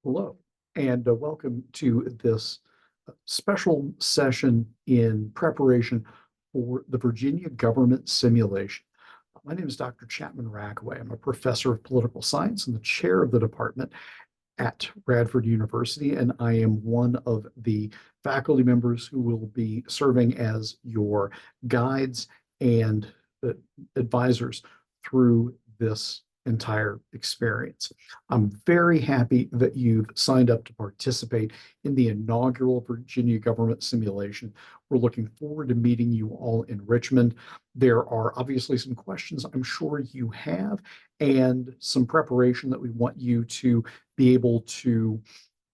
Hello, and welcome to this special session in preparation for the Virginia government simulation. My name is Dr. Chapman Rackaway. I'm a professor of political science and the chair of the department at Radford University, and I am one of the faculty members who will be serving as your guides and advisors through this entire experience. I'm very happy that you've signed up to participate in the inaugural Virginia government simulation. We're looking forward to meeting you all in Richmond. There are obviously some questions I'm sure you have and some preparation that we want you to be able to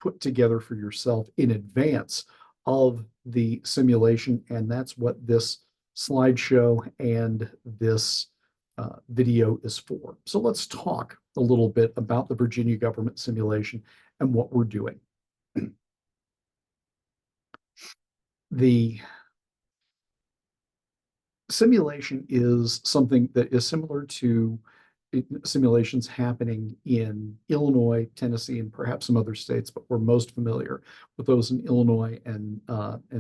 put together for yourself in advance of the simulation. And that's what this slideshow and this video is for. So let's talk a little bit about the Virginia government simulation and what we're doing. The simulation is something that is similar to simulations happening in Illinois, Tennessee, and perhaps some other states, but we're most familiar with those in Illinois and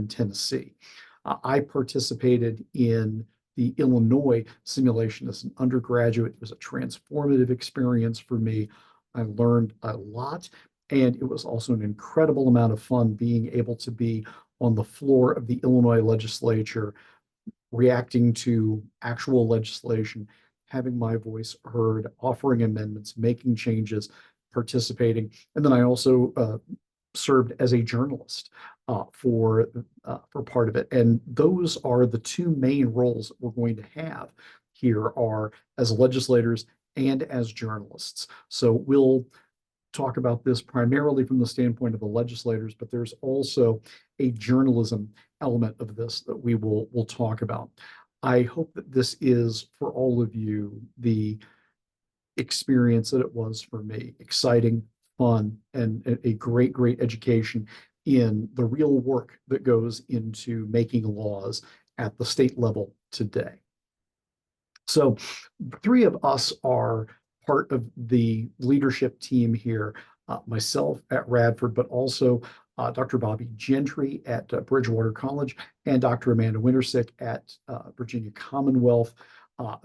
Tennessee. I participated in the Illinois simulation as an undergraduate. It was a transformative experience for me. I learned a lot, and it was also an incredible amount of fun being able to be on the floor of the Illinois legislature, reacting to actual legislation, having my voice heard, offering amendments, making changes, participating. And then I also served as a journalist for part of it. And those are the two main roles that we're going to have here are as legislators and as journalists. So we'll talk about this primarily from the standpoint of the legislators, but there's also a journalism element of this that we'll talk about. I hope that this is for all of you the experience that it was for me, exciting, fun, and a great education in the real work that goes into making laws at the state level today. So three of us are part of the leadership team here, myself at Radford, but also Dr. Bobby Gentry at Bridgewater College and Dr. Amanda Wintersick at Virginia Commonwealth.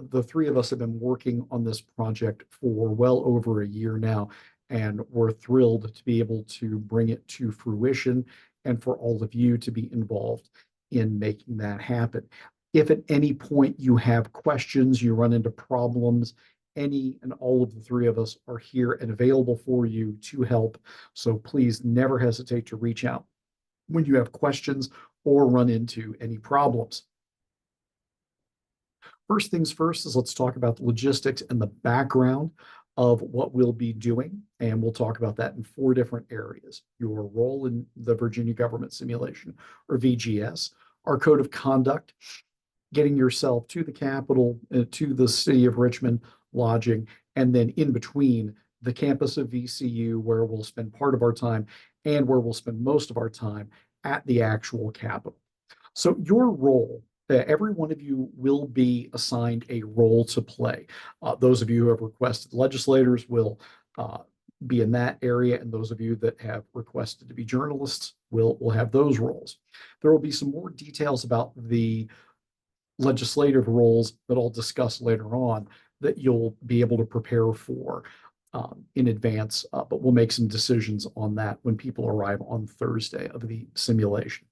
The three of us have been working on this project for well over a year now, and we're thrilled to be able to bring it to fruition and for all of you to be involved in making that happen. If at any point you have questions, you run into problems, any and all of the three of us are here and available for you to help. So please never hesitate to reach out when you have questions or run into any problems. First things first is let's talk about the logistics and the background of what we'll be doing. And we'll talk about that in four different areas. Your role in the Virginia government simulation, or VGS, our code of conduct, getting yourself to the Capitol, to the city of Richmond, lodging, and then in between the campus of VCU, where we'll spend part of our time and where we'll spend most of our time at the actual Capitol. So your role, every one of you will be assigned a role to play. Those of you who have requested legislators will be in that area, and those of you that have requested to be journalists will have those roles. There will be some more details about the legislative roles that I'll discuss later on that you'll be able to prepare for in advance, but we'll make some decisions on that when people arrive on Thursday of the simulation.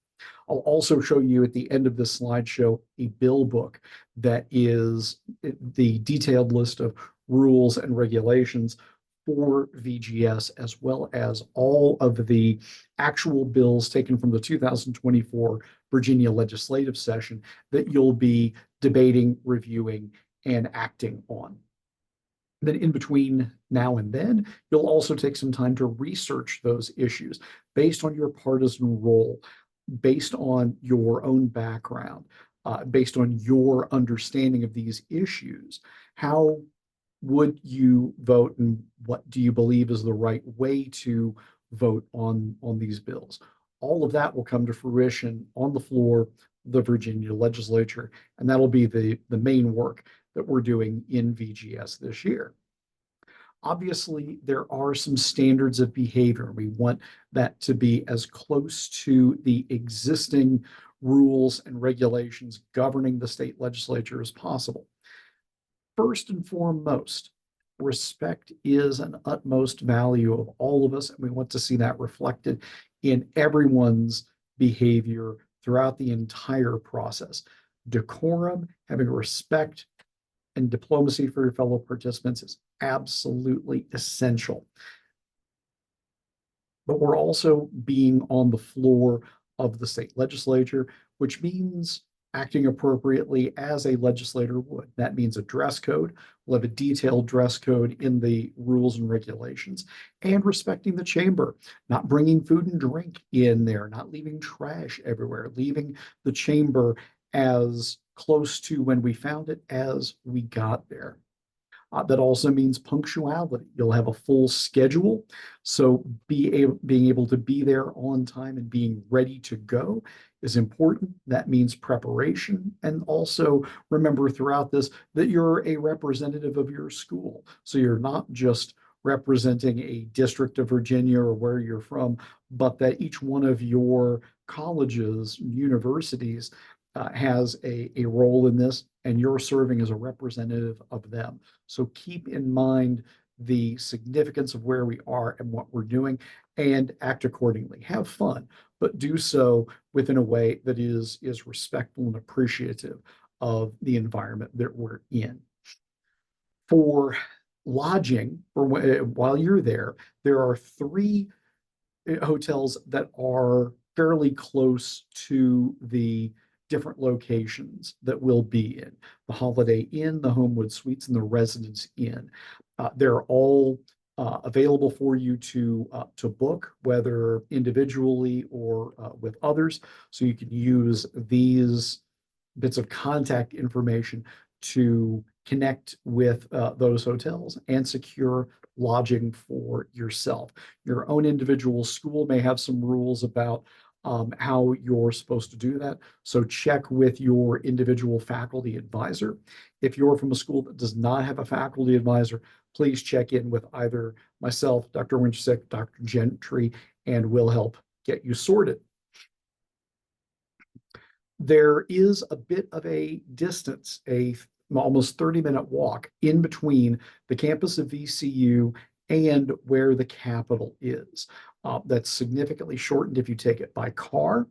I'll also show you at the end of this slideshow a bill book that is the detailed list of rules and regulations for VGS, as well as all of the actual bills taken from the 2024 Virginia legislative session that you'll be debating, reviewing, and acting on. Then in between now and then, you'll also take some time to research those issues based on your partisan role, based on your own background, based on your understanding of these issues. How would you vote, and what do you believe is the right way to vote on these bills? All of that will come to fruition on the floor of the Virginia legislature, and that'll be the main work that we're doing in VGS this year. Obviously, there are some standards of behavior. We want that to be as close to the existing rules and regulations governing the state legislature as possible. First and foremost, respect is an utmost value of all of us, and we want to see that reflected in everyone's behavior throughout the entire process. Decorum, having respect, and diplomacy for your fellow participants is absolutely essential. But we're also being on the floor of the state legislature, which means acting appropriately as a legislator would. That means a dress code. We'll have a detailed dress code in the rules and regulations, and respecting the chamber, not bringing food and drink in there, not leaving trash everywhere, leaving the chamber as close to when we found it as we got there. That also means punctuality. You'll have a full schedule. So being able to be there on time and being ready to go is important. That means preparation. And also remember throughout this that you're a representative of your school. So you're not just representing a district of Virginia or where you're from, but that each one of your colleges, universities, has a role in this, and you're serving as a representative of them. So keep in mind the significance of where we are and what we're doing, and act accordingly. Have fun, but do so within a way that is respectful and appreciative of the environment that we're in. For lodging, or while you're there are three hotels that are fairly close to the different locations that we'll be in: the Holiday Inn, the Homewood Suites, and the Residence Inn. They're all available for you to book, whether individually or with others. So you can use these bits of contact information to connect with those hotels and secure lodging for yourself. Your own individual school may have some rules about how you're supposed to do that. So check with your individual faculty advisor. If you're from a school that does not have a faculty advisor, please check in with either myself, Dr. Winchesick, Dr. Gentry, and we'll help get you sorted. There is a bit of a distance, almost 30-minute walk in between the campus of VCU and where the Capitol is. That's significantly shortened if you take it by car,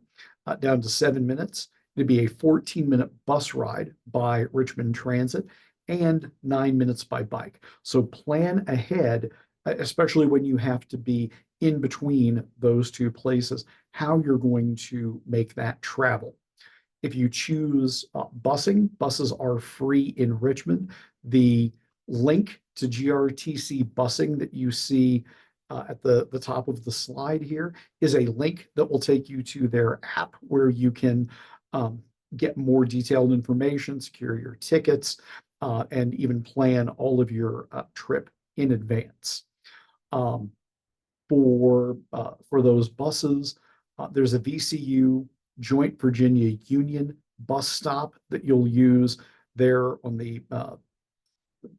down to 7 minutes. It'd be a 14-minute bus ride by Richmond Transit and 9 minutes by bike. So plan ahead, especially when you have to be in between those two places, how you're going to make that travel. If you choose busing, buses are free in Richmond. The link to GRTC busing that you see at the top of the slide here is a link that will take you to their app where you can get more detailed information, secure your tickets, and even plan all of your trip in advance. For those buses, there's a VCU Joint Virginia Union bus stop that you'll use there on the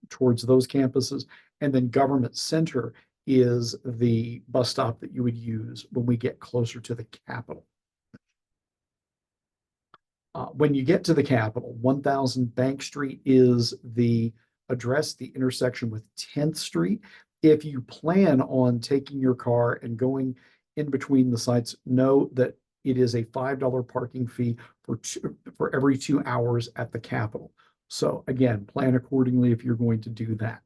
towards those campuses. And then Government Center is the bus stop that you would use when we get closer to the Capitol. When you get to the Capitol, 1000 Bank Street is the address, the intersection with 10th Street. If you plan on taking your car and going in between the sites, know that it is a $5 parking fee for every 2 hours at the Capitol. So again, plan accordingly if you're going to do that.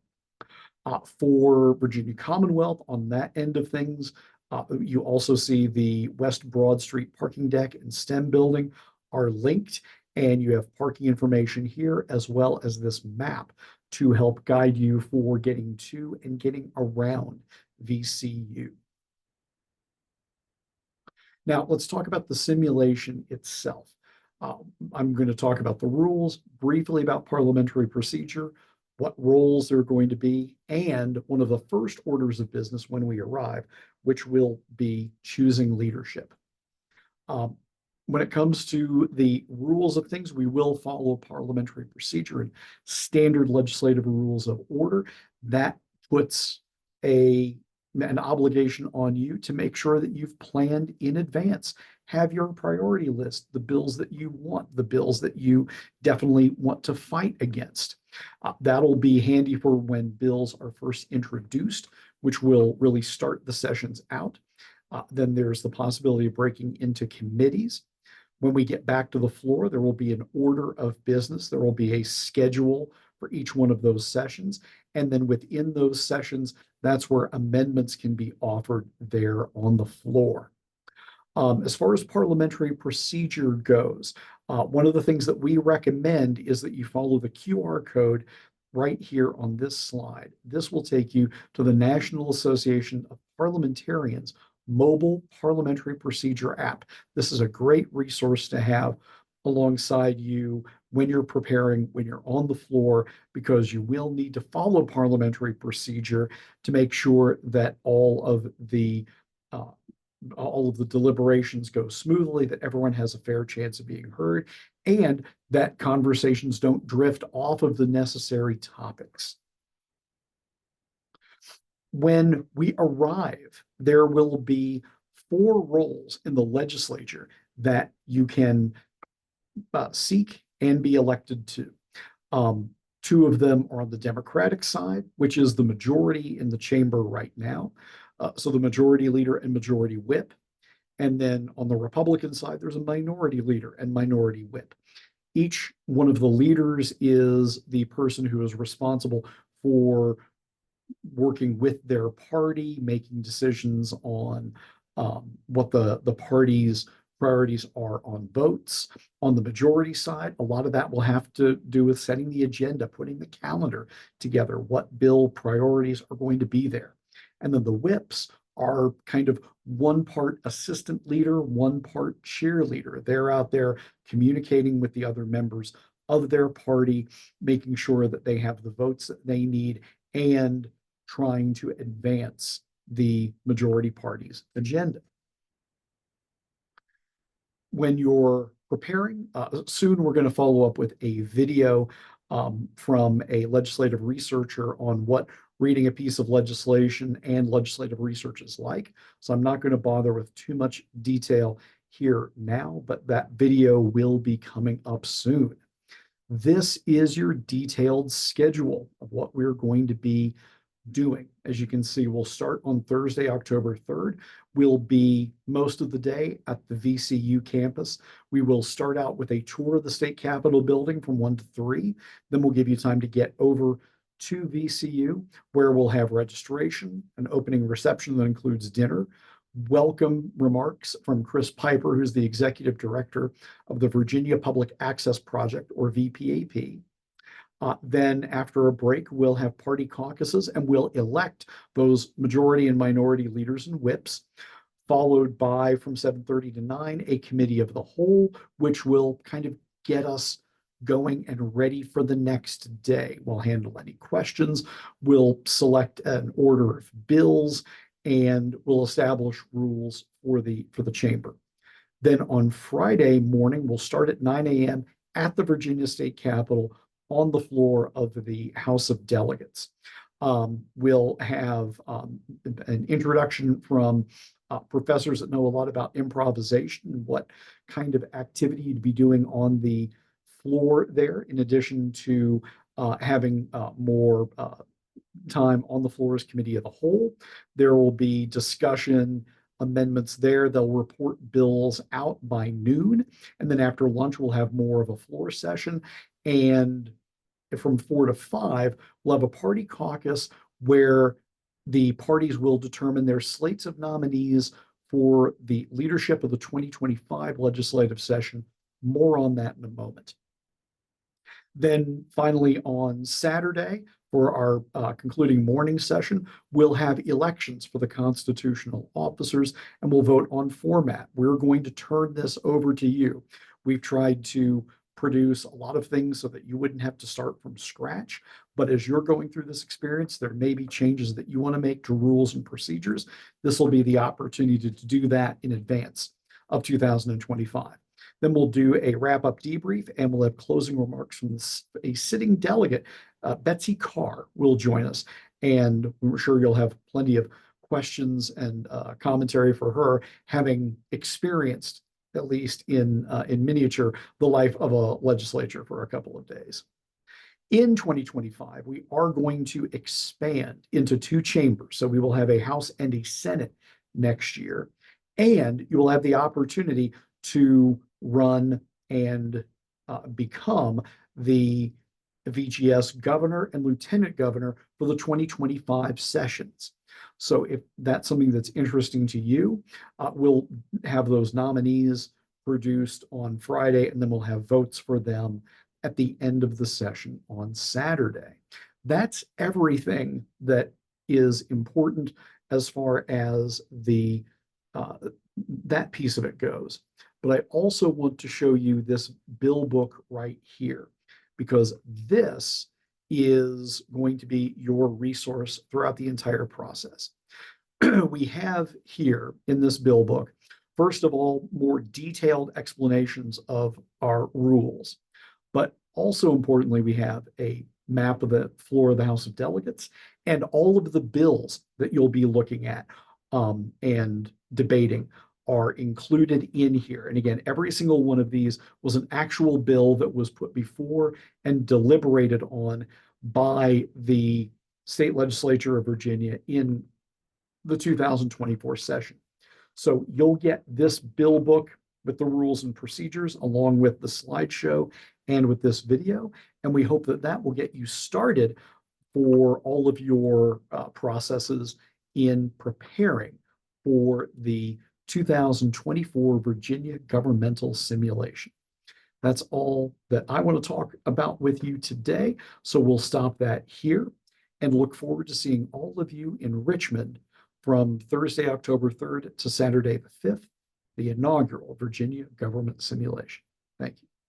For Virginia Commonwealth, on that end of things, you also see the West Broad Street parking deck and STEM building are linked, and you have parking information here as well as this map to help guide you for getting to and getting around VCU. Now, let's talk about the simulation itself. I'm going to talk about the rules, briefly about parliamentary procedure, what roles there are going to be, and one of the first orders of business when we arrive, which will be choosing leadership. When it comes to the rules of things, we will follow parliamentary procedure and standard legislative rules of order. That puts a an obligation on you to make sure that you've planned in advance. Have your priority list, the bills that you want, the bills that you definitely want to fight against. That'll be handy for when bills are first introduced, which will really start the sessions out. Then there's the possibility of breaking into committees. When we get back to the floor, there will be an order of business. There will be a schedule for each one of those sessions. And then within those sessions, that's where amendments can be offered there on the floor. As far as parliamentary procedure goes, one of the things that we recommend is that you follow the QR code right here on this slide. This will take you to the National Association of Parliamentarians mobile parliamentary procedure app. This is a great resource to have alongside you when you're preparing, when you're on the floor, because you will need to follow parliamentary procedure to make sure that uh, all of the deliberations go smoothly, that everyone has a fair chance of being heard, and that conversations don't drift off of the necessary topics. When we arrive, there will be 4 roles in the legislature that you can seek and be elected to. 2 of them are on the Democratic side, which is the majority in the chamber right now. So the majority leader and majority whip. And then on the Republican side, there's a minority leader and minority whip. Each one of the leaders is the person who is responsible for working with their party, making decisions on what the party's priorities are on votes. On the majority side, a lot of that will have to do with setting the agenda, putting the calendar together, what bill priorities are going to be there. And then the whips are kind of one part assistant leader, one part cheerleader. They're out there communicating with the other members of their party, making sure that they have the votes that they need, and trying to advance the majority party's agenda. When you're preparing, soon we're going to follow up with a video from a legislative researcher on what reading a piece of legislation and legislative research is like. So I'm not going to bother with too much detail here now, but that video will be coming up soon. This is your detailed schedule of what we're going to be doing. As you can see, we'll start on Thursday, October 3rd. We'll be most of the day at the VCU campus. We will start out with a tour of the state capitol building from 1 to 3. Then we'll give you time to get over to VCU, where we'll have registration, an opening reception that includes dinner, welcome remarks from Chris Piper, who's the executive director of the Virginia Public Access Project, or VPAP. Then after a break, we'll have party caucuses and we'll elect those majority and minority leaders and whips, followed by from 7:30 to 9, a committee of the whole, which will kind of get us going and ready for the next day. We'll handle any questions. We'll select an order of bills and we'll establish rules for the chamber. Then on Friday morning, we'll start at 9 a.m. at the Virginia State Capitol on the floor of the House of Delegates. We'll have an introduction from professors that know a lot about improvisation and what kind of activity you'd be doing on the floor there, in addition to having more time on the floor as committee of the whole. There will be discussion, amendments there. They'll report bills out by noon. And then after lunch, we'll have more of a floor session. And from 4 to 5, we'll have a party caucus where the parties will determine their slates of nominees for the leadership of the 2025 legislative session. More on that in a moment. Then finally on Saturday, for our concluding morning session, we'll have elections for the constitutional officers and we'll vote on format. We're going to turn this over to you. We've tried to produce a lot of things so that you wouldn't have to start from scratch. But as you're going through this experience, there may be changes that you want to make to rules and procedures. This will be the opportunity to do that in advance of 2025. Then we'll do a wrap-up debrief and we'll have closing remarks from a sitting delegate. Betsy Carr will join us. And we're sure you'll have plenty of questions and commentary for her, having experienced, at least in miniature, the life of a legislature for a couple of days. In 2025, we are going to expand into two chambers. So we will have a House and a Senate next year. And you will have the opportunity to run and become the VGS governor and lieutenant governor for the 2025 sessions. So if that's something that's interesting to you, we'll have those nominees produced on Friday, and then we'll have votes for them at the end of the session on Saturday. That's everything that is important as far as the that piece of it goes. But I also want to show you this bill book right here, because this is going to be your resource throughout the entire process. We have here in this bill book, first of all, more detailed explanations of our rules. But also importantly, we have a map of the floor of the House of Delegates and all of the bills that you'll be looking at and debating are included in here. And again, every single one of these was an actual bill that was put before and deliberated on by the state legislature of Virginia in the 2024 session. So you'll get this bill book with the rules and procedures along with the slideshow and with this video. And we hope that that will get you started for all of your processes in preparing for the 2024 Virginia governmental simulation. That's all that I want to talk about with you today. So we'll stop that here and look forward to seeing all of you in Richmond from Thursday, October 3rd to Saturday the 5th, the inaugural Virginia government simulation. Thank you.